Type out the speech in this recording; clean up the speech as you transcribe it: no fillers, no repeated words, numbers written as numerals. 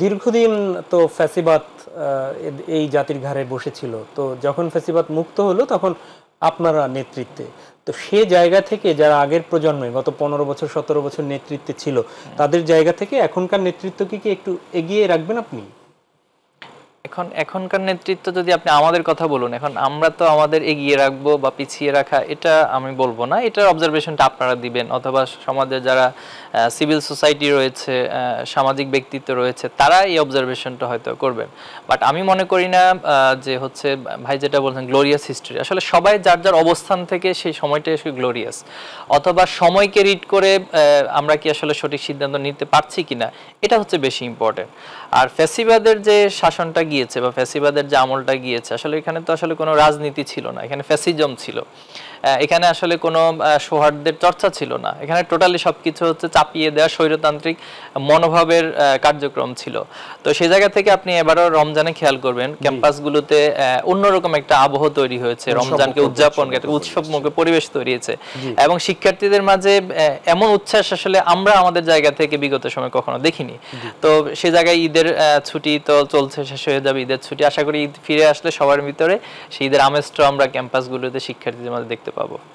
দীর্ঘদিন তো ফ্যাসিবাদ এই জাতির ঘাড়ে বসেছিল, তো যখন ফ্যাসিবাদ মুক্ত হলো তখন আপনারা নেতৃত্বে, তো সে জায়গা থেকে যারা আগের প্রজন্মে গত 15 বছর 17 বছর নেতৃত্বে ছিল তাদের জায়গা থেকে এখনকার নেতৃত্বকে কি একটু এগিয়ে রাখবেন আপনি? এখনকার নেতৃত্ব যদি আপনি আমাদের কথা বলুন, এখন আমরা তো আমাদের এগিয়ে রাখবো বা পিছিয়ে রাখা এটা আমি বলবো না, এটার অবজারভেশনটা আপনারা দিবেন, অথবা সমাজের যারা সিভিল সোসাইটি রয়েছে, সামাজিক ব্যক্তিত্ব রয়েছে, তারা এই অবজারভেশনটা হয়তো করবেন। বাট আমি মনে করি না যে হচ্ছে ভাই যেটা বলছেন গ্লোরিয়াস হিস্ট্রি, আসলে সবাই যার যার অবস্থান থেকে সেই সময়টা এসে গ্লোরিয়াস, অথবা সময়কে রিড করে আমরা কি আসলে সঠিক সিদ্ধান্ত নিতে পারছি কিনা, এটা হচ্ছে বেশি ইম্পর্টেন্ট। আর ফ্যাসিবাদের যে শাসনটা গিয়েছে বা ফ্যাসিবাদের যে আমলটা গিয়েছে, আসলে এখানে তো আসলে কোনো রাজনীতি ছিল না, এখানে ফ্যাসিজম ছিল, এখানে আসলে কোনো সৌহার্দ্যের চর্চা ছিল না, এখানে টোটালি সবকিছু হচ্ছে চাপিয়ে দেওয়া স্বৈরতান্ত্রিক মনোভাবের কার্যক্রম ছিল। তো সেই জায়গা থেকে আপনি এবারও রমজানে খেয়াল করবেন ক্যাম্পাসগুলোতে অন্যরকম একটা আবহ তৈরি হয়েছে, রমজানকে উদযাপন উৎসবমুখী পরিবেশ তৈরি হয়েছে, এবং শিক্ষার্থীদের মাঝে এমন উচ্ছ্বাস আসলে আমরা আমাদের জায়গা থেকে বিগত সময় কখনো দেখিনি। তো সে জায়গায় ঈদের ছুটি তো চলছে, শেষ হয়ে যাবে ঈদের ছুটি, আশা করি ঈদ ফিরে আসলে সবার ভিতরে সেই ঈদের আমেজটা আমরা ক্যাম্পাসগুলোতে শিক্ষার্থীদের মাঝে দেখতে পাবো।